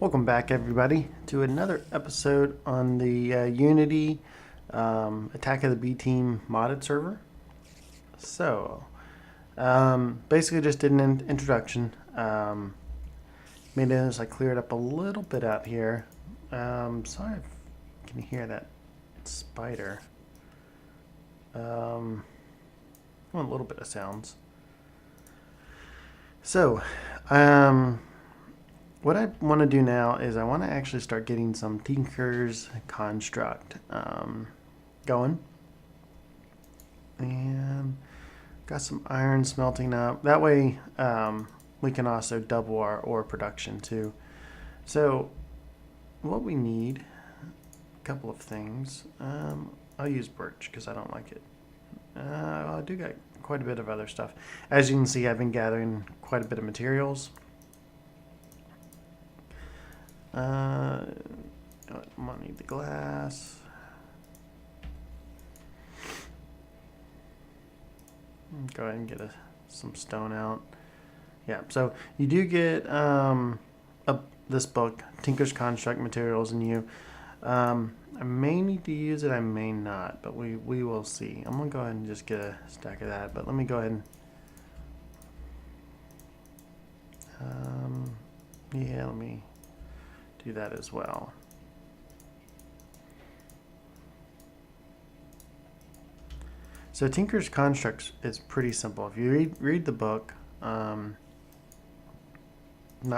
Welcome back, everybody, to another episode on the Unity Attack of the BTeam modded server. So, basically, just did an introduction. Made it as I cleared up a little bit out here. Sorry if you can hear that spider. I want a little bit of sounds. So, what I want to do now is I want to actually start getting some Tinker's construct going. And got some iron smelting up. That way we can also double our ore production too. So what we need, a couple of things. I'll use birch because I don't like it. I do got quite a bit of other stuff. As you can see, I've been gathering quite a bit of materials. I might need the glass. Go ahead and get some stone out. Yeah, so you do get this book, Tinker's Construct Materials, and you. I may need to use it, I may not, but we will see. I'm going to go ahead and just get a stack of that, but let me go ahead and... yeah, let me do that as well. So Tinker's Construct is pretty simple. If you read the book, not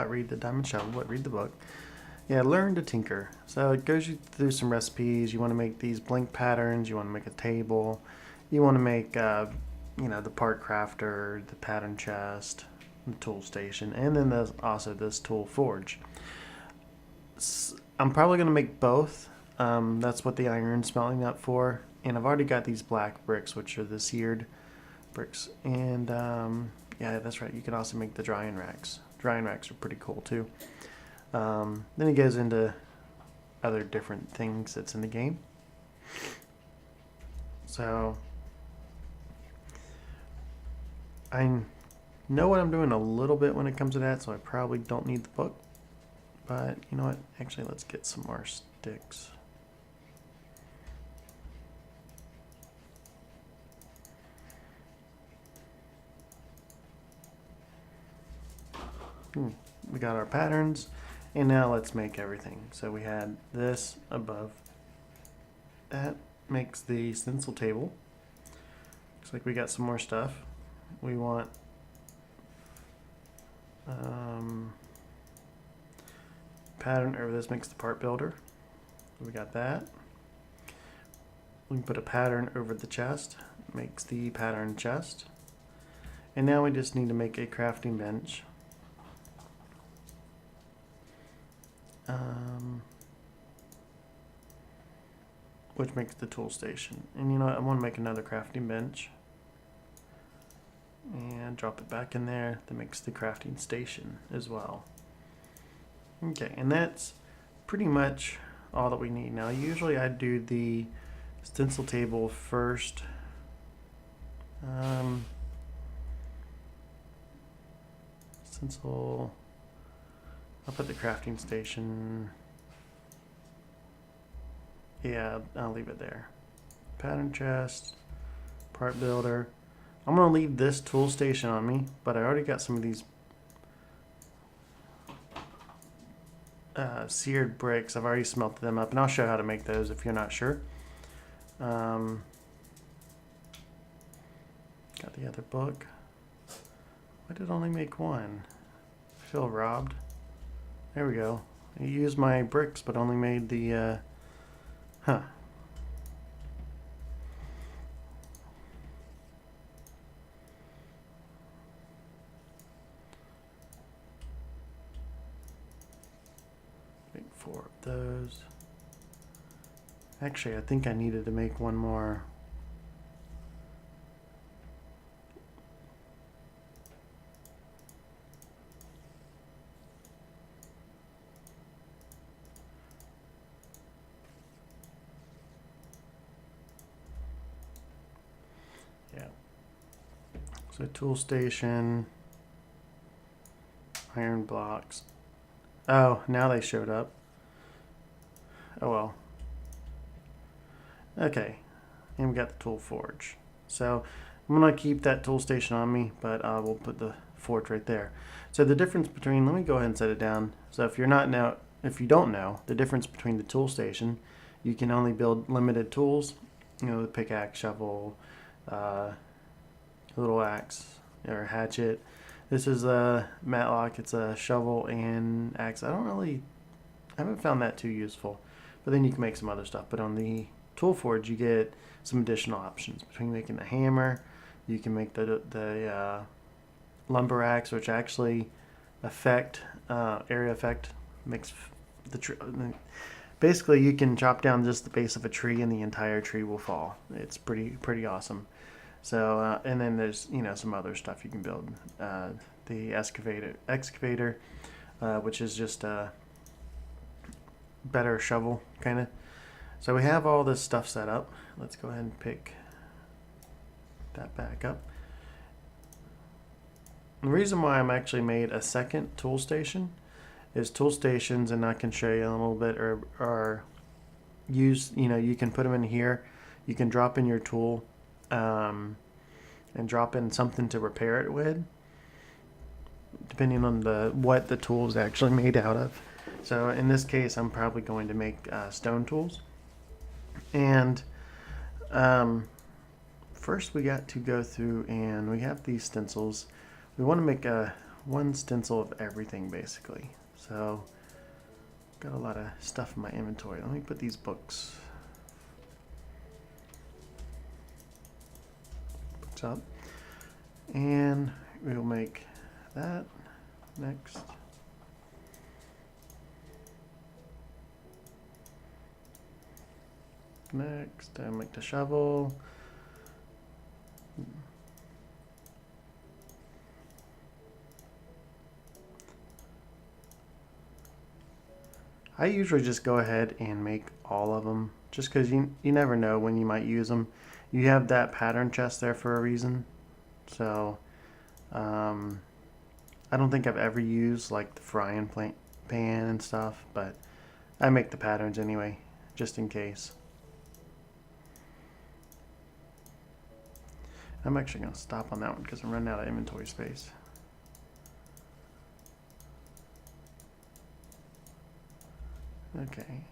read the Diamond Shovel, but read the book. Yeah, learn to tinker. So it goes you through some recipes. You want to make these blank patterns. You want to make a table. You want to make, the part crafter, the pattern chest, the tool station, and then there's also this tool forge. I'm probably going to make both. That's what the iron's smelting up for. And I've already got these black bricks, which are the seared bricks. And yeah, that's right. You can also make the drying racks. Drying racks are pretty cool too. Then it goes into other different things that's in the game. So I know what I'm doing a little bit when it comes to that, so I probably don't need the book. But you know what? Actually, let's get some more sticks. We got our patterns, and now let's make everything. So we had this above. That makes the stencil table. Looks like we got some more stuff. We want pattern over this makes the part builder. We got that. We can put a pattern over the chest, makes the pattern chest. And now we just need to make a crafting bench. Which makes the tool station. And you know what? I want to make another crafting bench. And drop it back in there. That makes the crafting station as well. Okay, and that's pretty much all that we need. Now, usually I do the stencil table first. Stencil. I'll put the crafting station. Yeah, I'll leave it there. Pattern chest, part builder. I'm going to leave this tool station on me, but I already got some of these seared bricks. I've already smelted them up, and I'll show you how to make those if you're not sure. Got the other book. Why did it only make one? I feel robbed. There we go. I used my bricks, but only made the, huh. Make 4 of those. Actually, I think I needed to make one more. So tool station, iron blocks, Oh, now they showed up. Oh well. Okay, and we got the tool forge. So I'm gonna keep that tool station on me, but we'll put the forge right there. So the difference between, let me go ahead and set it down. So if if you don't know, the difference between the tool station, you can only build limited tools, the pickaxe, shovel, uh, little axe or hatchet. This is a matlock. It's a shovel and axe. I haven't found that too useful, but then you can make some other stuff. But on the tool forge, you get some additional options between making the hammer. You can make the lumber axe, which actually area effect makes the tree. Basically, you can chop down just the base of a tree, and the entire tree will fall. It's pretty awesome. So and then there's some other stuff you can build. The excavator, which is just a better shovel kind of. So we have all this stuff set up. Let's go ahead and pick that back up. The reason why I'm actually made a second tool station is tool stations, and I can show you in a little bit, are used, you can put them in here. You can drop in your tool and drop in something to repair it with, depending on what the tool is actually made out of. So in this case, I'm probably going to make stone tools. And first we got to go through, and we have these stencils. We want to make one stencil of everything, basically. So got a lot of stuff in my inventory. Let me put these books up, and we'll make that next. I'll make the shovel. I usually just go ahead and make all of them, just because you never know when you might use them. You have that pattern chest there for a reason. So I don't think I've ever used like the frying pan and stuff, but I make the patterns anyway, just in case. I'm actually going to stop on that one because I'm running out of inventory space. Okay,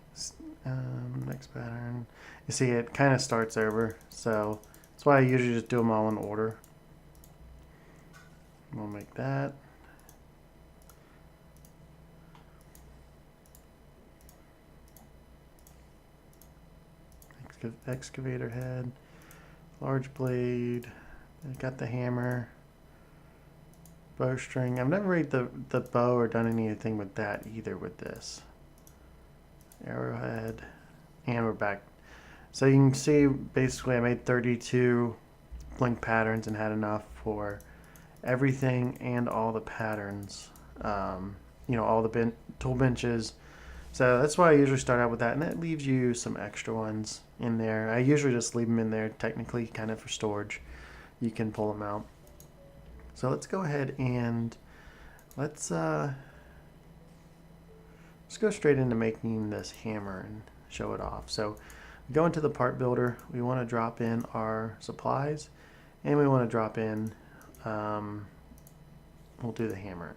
next pattern. You see, it kind of starts over, so that's why I usually just do them all in order. We'll make that. Excavator head, large blade. I got the hammer, bowstring. I've never made the bow or done anything with that either with this. Arrowhead, and we're back. So you can see basically I made 32 blink patterns and had enough for everything and all the patterns. All the tool benches. So that's why I usually start out with that, and that leaves you some extra ones in there. I usually just leave them in there technically kind of for storage. You can pull them out. So let's go ahead and let's go straight into making this hammer and show it off. So we go into the part builder. We want to drop in our supplies, and we want to drop in, we'll do the hammer.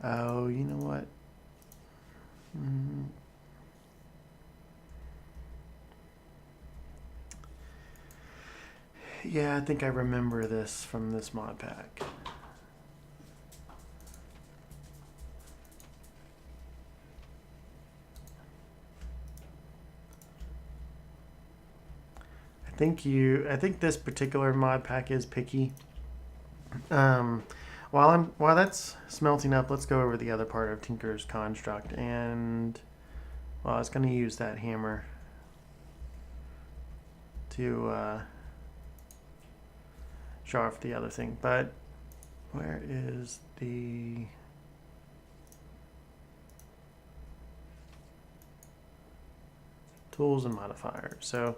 Oh, you know what? Yeah, I think I remember this from this mod pack. I think this particular mod pack is picky. While that's smelting up, let's go over the other part of Tinker's construct, and I was going to use that hammer to show off the other thing. But where is the tools and modifiers? So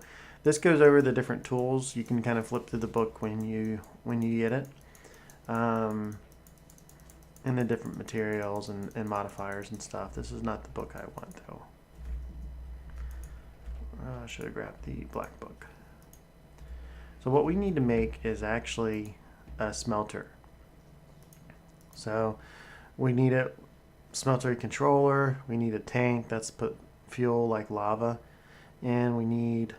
this goes over the different tools. You can kind of flip through the book when you get it, and the different materials and modifiers and stuff. This is not the book I want though. I should have grabbed the black book. So what we need to make is actually a smelter. So we need a smelter controller, we need a tank that's put fuel like lava, and we need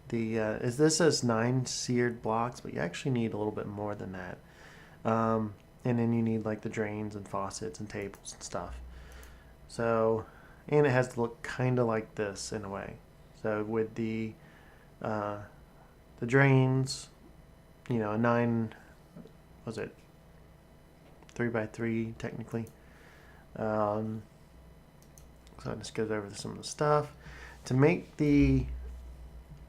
the, this says 9 seared blocks, but you actually need a little bit more than that. And then you need like the drains and faucets and tables and stuff. So, and it has to look kind of like this in a way. So with the drains, you know, 9, was it 3x3 technically. So this goes over some of the stuff. To make the,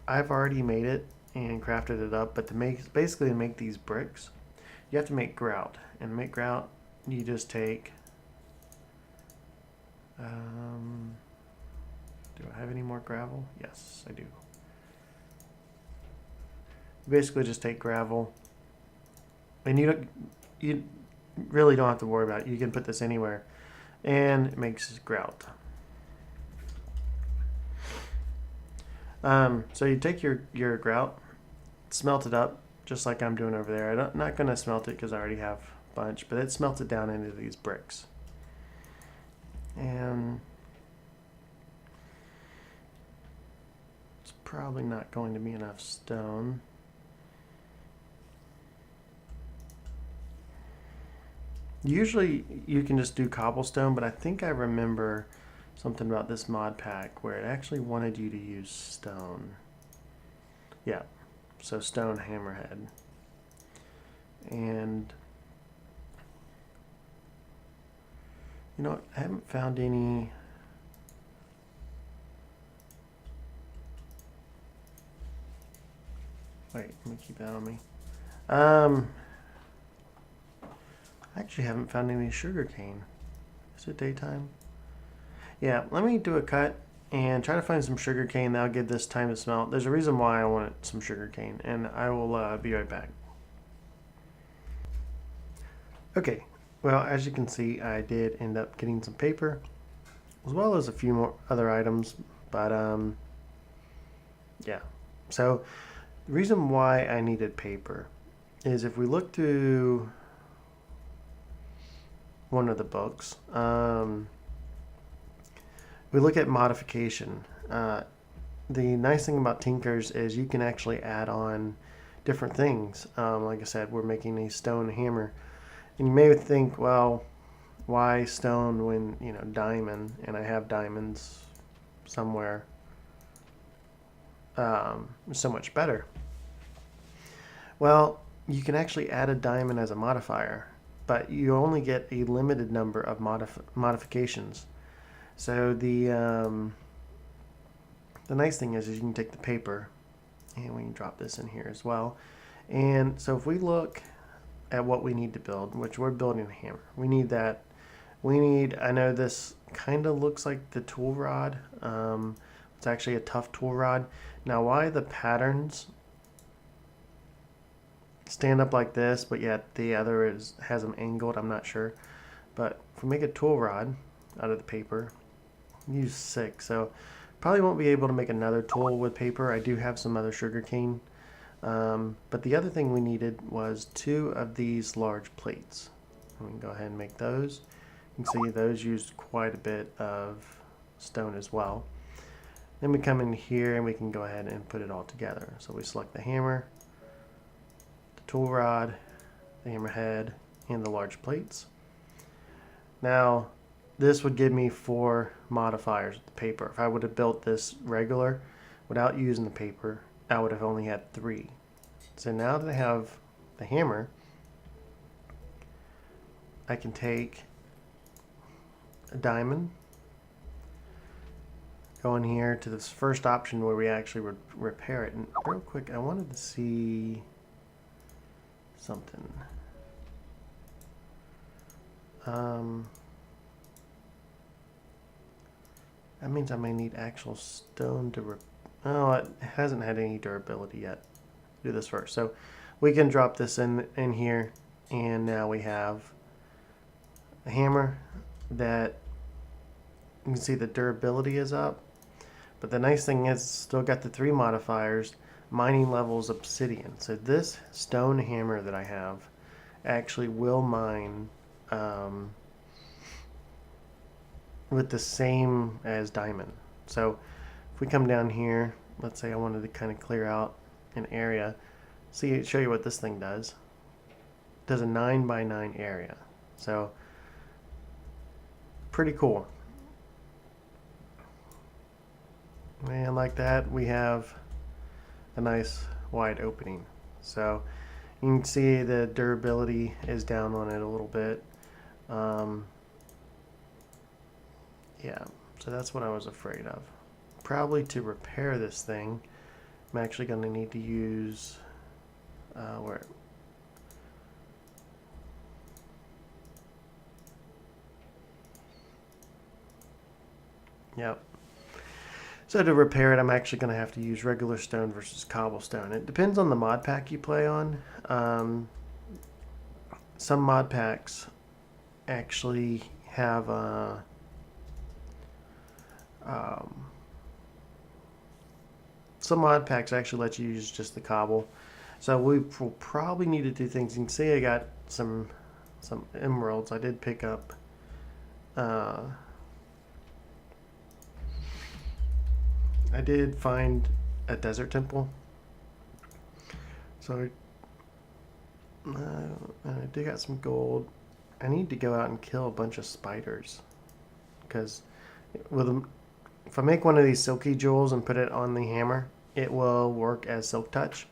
I've already made it and crafted it up, but to make, basically to make these bricks, you have to make grout. And to make grout, you just take, do I have any more gravel? Yes, I do. You basically just take gravel, and you really don't have to worry about it. You can put this anywhere, and it makes grout. So you take your grout, smelt it up, just like I'm doing over there. I'm not going to smelt it because I already have a bunch, but it's melted down into these bricks. And it's probably not going to be enough stone. Usually you can just do cobblestone, but I think I remember something about this mod pack where it actually wanted you to use stone. Yeah, so stone hammerhead. And you know what, I haven't found any. Wait, let me keep that on me. I actually haven't found any sugar cane. Is it daytime? Yeah, let me do a cut and try to find some sugar cane. That'll give this time to smelt. There's a reason why I wanted some sugar cane, and I will be right back. Okay, well, as you can see, I did end up getting some paper, as well as a few more other items, but yeah. So the reason why I needed paper is if we look through one of the books, we look at modification. The nice thing about Tinkers is you can actually add on different things. Like I said, we're making a stone hammer. And you may think, well, why stone when, you know, diamond, and I have diamonds somewhere, so much better. Well, you can actually add a diamond as a modifier, but you only get a limited number of modifications. So the nice thing is you can take the paper, and we can drop this in here as well. And so if we look at what we need to build, which we're building a hammer, we need that. We need, I know this kind of looks like the tool rod. It's actually a tough tool rod. Now why the patterns stand up like this, but yet the other has them angled, I'm not sure. But if we make a tool rod out of the paper, use 6, so probably won't be able to make another tool with paper. I do have some other sugar cane, but the other thing we needed was 2 of these large plates. We can go ahead and make those. You can see those used quite a bit of stone as well. Then we come in here and we can go ahead and put it all together. So we select the hammer, the tool rod, the hammerhead, and the large plates. Now this would give me 4 modifiers with the paper. If I would have built this regular without using the paper, I would have only had 3. So now that I have the hammer, I can take a diamond, go in here to this first option where we actually would repair it. And real quick, I wanted to see something. That means I may need actual stone to Oh, it hasn't had any durability yet. Do this first. So we can drop this in here, and now we have a hammer that you can see the durability is up. But the nice thing is, still got the 3 modifiers. Mining levels obsidian. So this stone hammer that I have actually will mine with the same as diamond. So if we come down here, let's say I wanted to kind of clear out an area, show you what this thing does. It does a 9 by 9 area. So pretty cool. And like that, we have a nice wide opening. So you can see the durability is down on it a little bit. Yeah, so that's what I was afraid of. Probably to repair this thing, I'm actually going to need to use where. Yep. So to repair it, I'm actually going to have to use regular stone versus cobblestone. It depends on the mod pack you play on. Some mod packs actually have some mod packs actually let you use just the cobble. So we will probably need to do things. You can see I got some emeralds. I did pick up I did find a desert temple. So I did got some gold. I need to go out and kill a bunch of spiders, because if I make one of these silky jewels and put it on the hammer, it will work as silk touch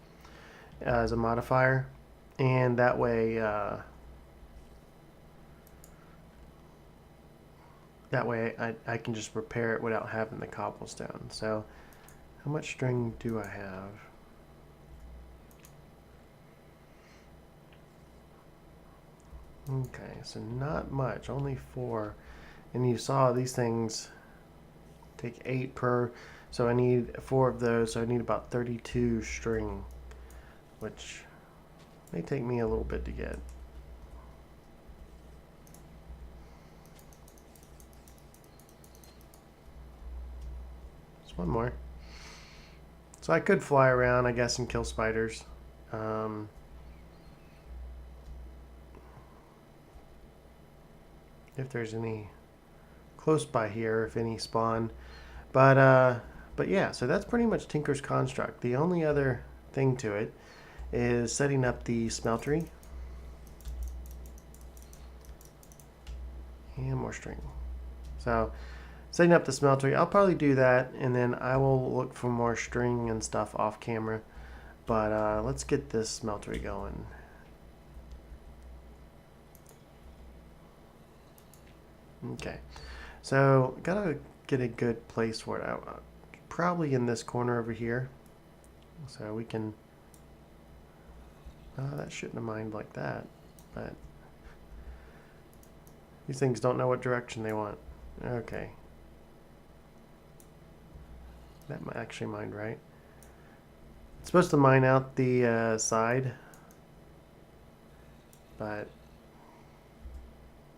as a modifier, and that way I can just repair it without having the cobblestone. So how much string do I have? Okay, so not much, only 4. And you saw these things take 8 per, so I need 4 of those, so I need about 32 string, which may take me a little bit to get. Just one more. So I could fly around, I guess, and kill spiders. If there's any close by here, if any spawn. But yeah, so that's pretty much Tinker's construct. The only other thing to it is setting up the smeltery. And more string. So setting up the smeltery, I'll probably do that, and then I will look for more string and stuff off camera. But let's get this smeltery going. Okay, so gotta get a good place for it. Probably in this corner over here, so we can. That shouldn't have mined like that, but these things don't know what direction they want. Okay, that might actually mined right. It's supposed to mine out the side, but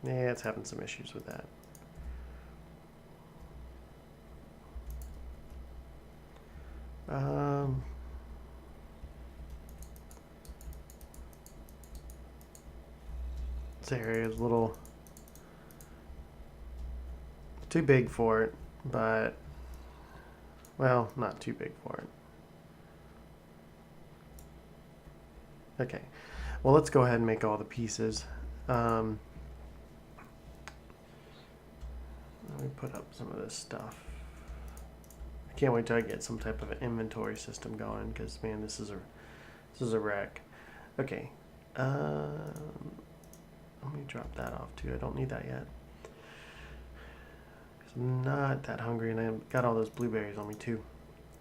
yeah, it's having some issues with that. This area is a little too big for it, but, well, not too big for it. Okay, well, let's go ahead and make all the pieces. Let me put up some of this stuff. I can't wait till I get some type of an inventory system going, because man, this is a wreck. Okay, let me drop that off too. I don't need that yet. I'm not that hungry, and I've got all those blueberries on me too.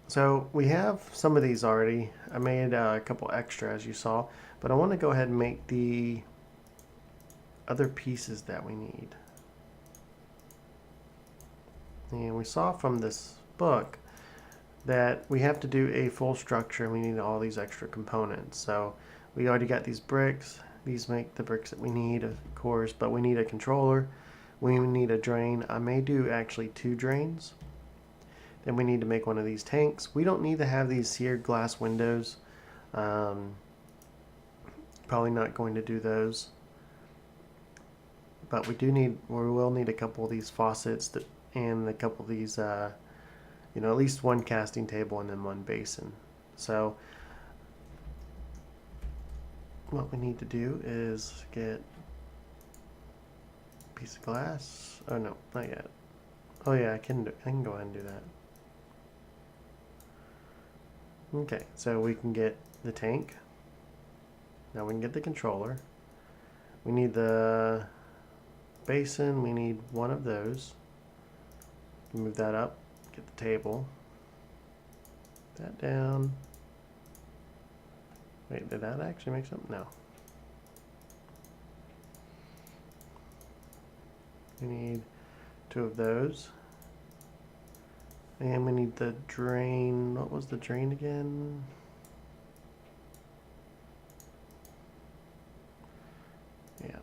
So we have some of these already. I made a couple extra, as you saw, but I want to go ahead and make the other pieces that we need. And we saw from this book that we have to do a full structure and we need all these extra components. So we already got these bricks. These make the bricks that we need, of course, but we need a controller. We need a drain. I may do actually 2 drains. Then we need to make one of these tanks. We don't need to have these seared glass windows. Probably not going to do those. But we will need a couple of these faucets and a couple of these, at least one casting table and then one basin. So what we need to do is get a piece of glass. Oh no, not yet. Oh yeah, I can go ahead and do that. Okay, so we can get the tank. Now we can get the controller. We need the basin. We need one of those. Move that up. Get the table. That down. Wait, did that actually make something? No. We need 2 of those. And we need the drain. What was the drain again? Yeah.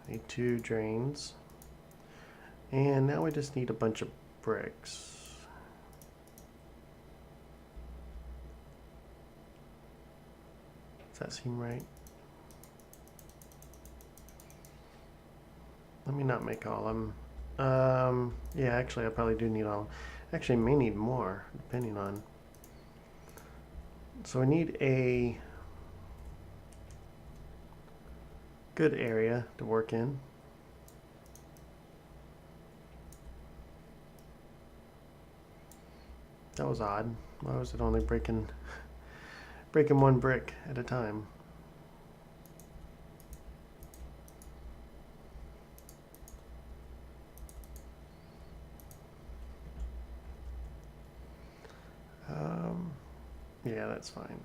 We need 2 drains. And now we just need a bunch of bricks. Does that seem right? Let me not make all of them. Yeah, actually, I probably do need all. Actually, may need more, depending on. So we need a good area to work in. That was odd. Why was it only breaking one brick at a time? Yeah, that's fine.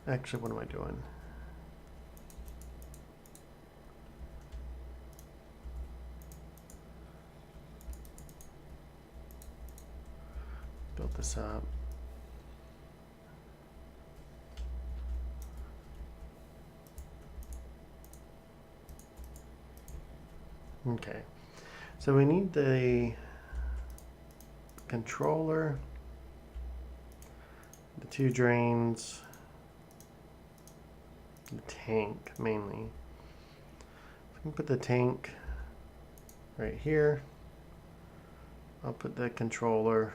Actually, what am I doing? Build this up. Okay, so we need the controller, the 2 drains, the tank mainly. We can put the tank right here. I'll put the controller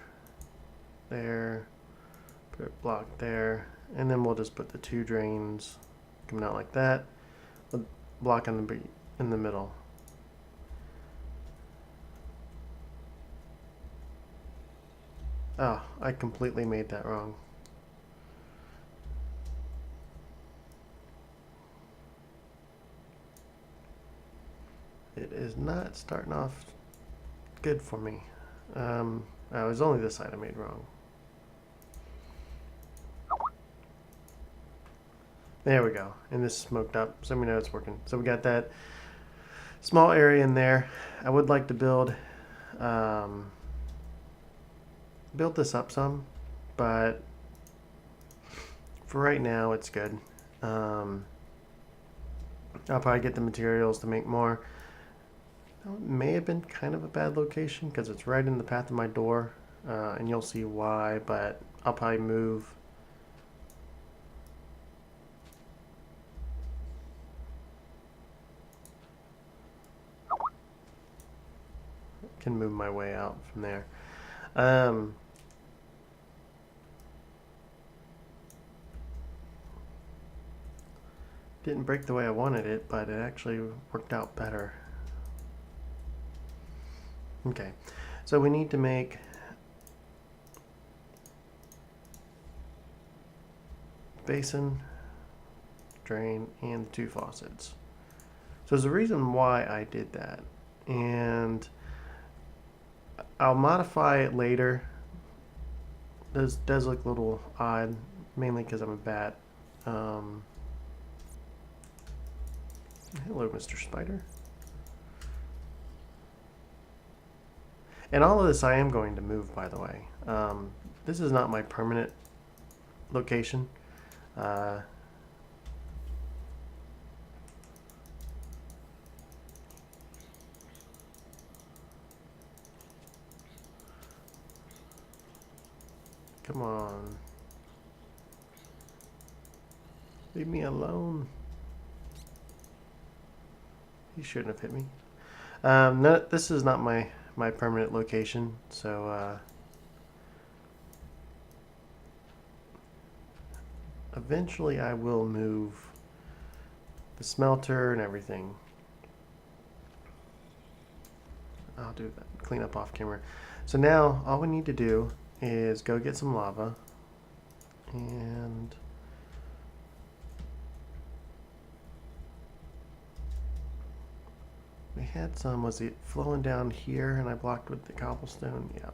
there, put a block there, and then we'll just put the 2 drains coming out like that, with block in the middle. Oh, I completely made that wrong. It is not starting off good for me. It was only this side I made wrong. There we go. And this smoked up, so we know it's working. So we got that small area in there. I would like to build this up some, but for right now it's good. I'll probably get the materials to make more. It may have been kind of a bad location because it's right in the path of my door, and you'll see why, but I'll probably move. Can move my way out from there. Didn't break the way I wanted it, but it actually worked out better. Okay, so we need to make basin, drain, and 2 faucets. So there's a reason why I did that, and I'll modify it later. Does look a little odd, mainly because I'm a bat. Hello, Mr. Spider. And all of this I am going to move, by the way. This is not my permanent location. Come on. Leave me alone. He shouldn't have hit me. No, this is not my permanent location, so eventually I will move the smelter and everything. I'll do that, clean up off camera. So now all we need to do is go get some lava, and we had some, was it flowing down here and I blocked with the cobblestone? Yeah.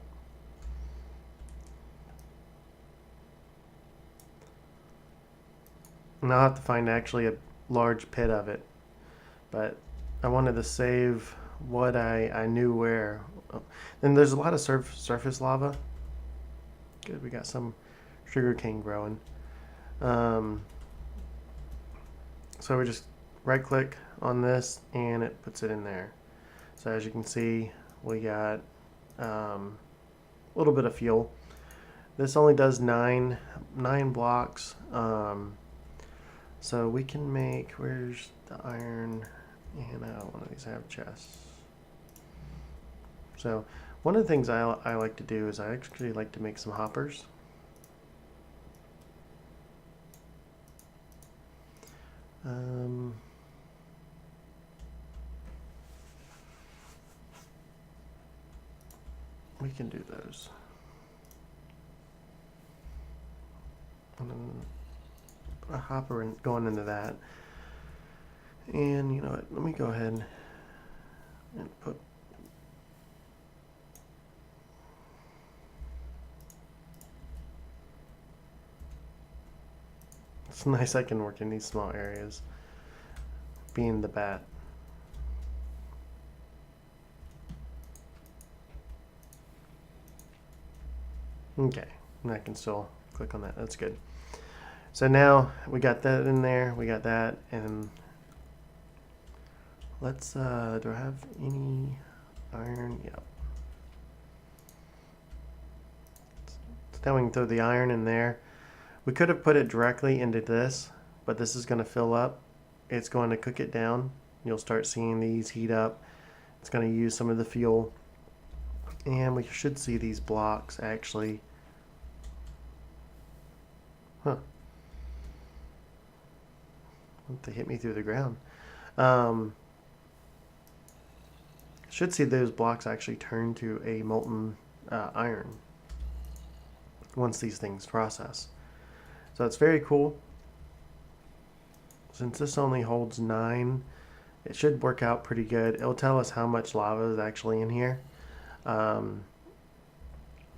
And I'll have to find actually a large pit of it, but I wanted to save what I knew where. Oh. And there's a lot of surface lava. Good, we got some sugarcane growing. So we just right click on this and it puts it in there. So as you can see, we got a little bit of fuel. This only does nine blocks. So we can make, where's the iron? And one of these have chests. So one of the things I like to do is I actually like to make some hoppers. We can do those. And then a hopper going into that. And you know what, let me go ahead and put it's nice I can work in these small areas, being the bat. Okay, and I can still click on that, that's good. So now we got that in there, we got that, and let's, do I have any iron? Yep. So now we can throw the iron in there. We could have put it directly into this, but this is going to fill up. It's going to cook it down. You'll start seeing these heat up. It's going to use some of the fuel. And we should see these blocks actually. Huh. They hit me through the ground. Should see those blocks actually turn to a molten iron once these things process. So it's very cool. Since this only holds 9, it should work out pretty good. It'll tell us how much lava is actually in here.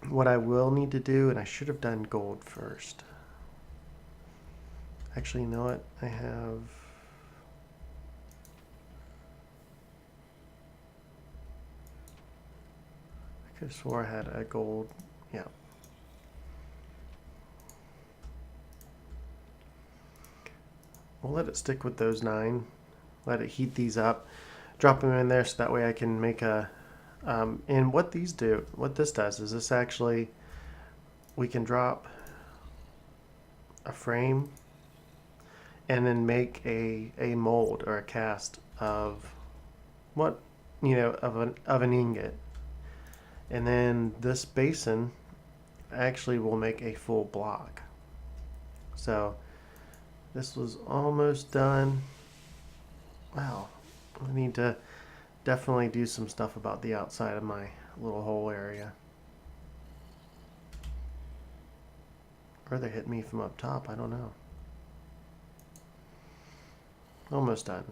What I will need to do, and I should have done gold first. Actually, you know what? I could have swore I had a gold. Yeah. We'll let it stick with those 9. Let it heat these up. Drop them in there so that way I can make a... and what this does is this actually... We can drop a frame and then make a mold or a cast of what, you know, of an ingot. And then this basin actually will make a full block. So... This was almost done. Wow, I need to definitely do some stuff about the outside of my little hole area. Or they hit me from up top, I don't know. Almost done.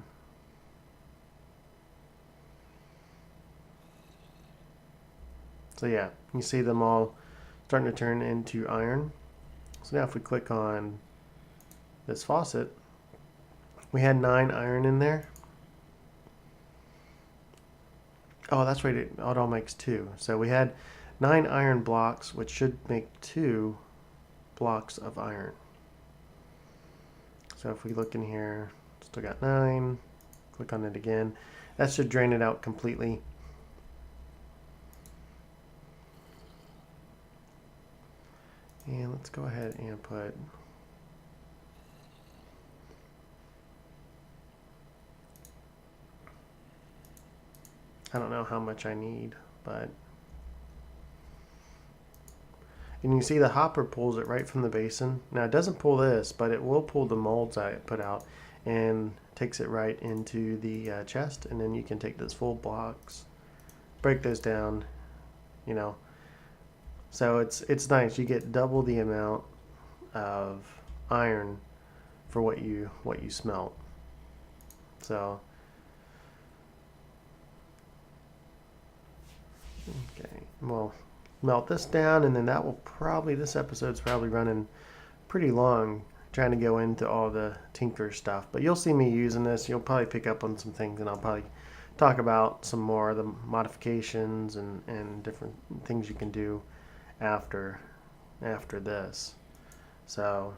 So yeah, you see them all starting to turn into iron. So now if we click on this faucet, we had 9 iron in there. Oh, that's right, it auto makes 2. So we had 9 iron blocks, which should make 2 blocks of iron. So if we look in here, still got 9. Click on it again. That should drain it out completely. And let's go ahead and put I don't know how much I need, but and you see the hopper pulls it right from the basin. Now it doesn't pull this, but it will pull the molds I put out and takes it right into the chest, and then you can take those full blocks, break those down, you know. So it's nice. You get double the amount of iron for what you smelt. So okay, we'll melt this down, and then that will this episode's probably running pretty long, trying to go into all the tinker stuff. But you'll see me using this. You'll probably pick up on some things, and I'll probably talk about some more of the modifications and different things you can do after this. So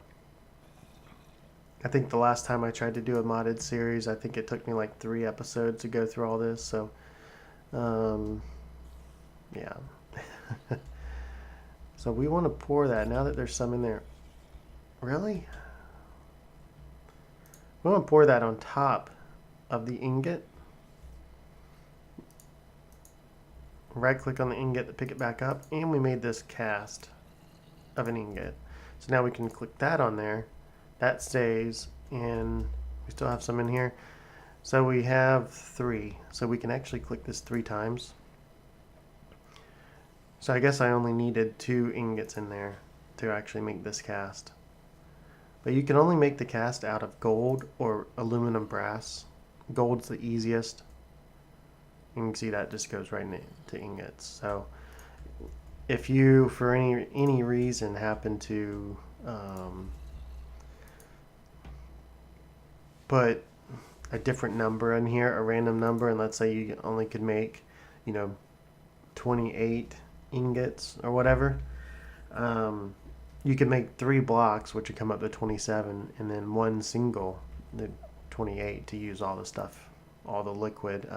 I think the last time I tried to do a modded series, I think it took me like 3 episodes to go through all this. So yeah. So we want to pour that now that there's some in there. Really? We want to pour that on top of the ingot. Right click on the ingot to pick it back up, and we made this cast of an ingot. So now we can click that on there. That stays, and we still have some in here. So we have 3. So we can actually click this 3 times. So I guess I only needed 2 ingots in there to actually make this cast. But you can only make the cast out of gold or aluminum brass. Gold's the easiest. You can see that just goes right into ingots. So if you, for any reason, happen to put a different number in here, a random number, and let's say you only could make, 28 ingots or whatever, you can make 3 blocks, which would come up to 27, and then 1 single, the 28, to use all the stuff, all the liquid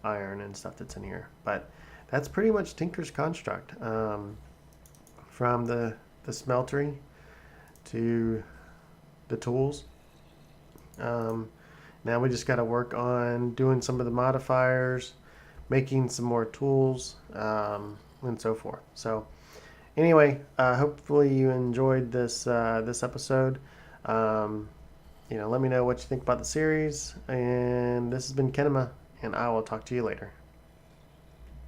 iron and stuff that's in here. But that's pretty much Tinker's construct, from the smeltery to the tools. Now we just got to work on doing some of the modifiers, making some more tools, and so forth. So anyway, hopefully you enjoyed this episode. Let me know what you think about the series. And this has been Kenema, and I will talk to you later.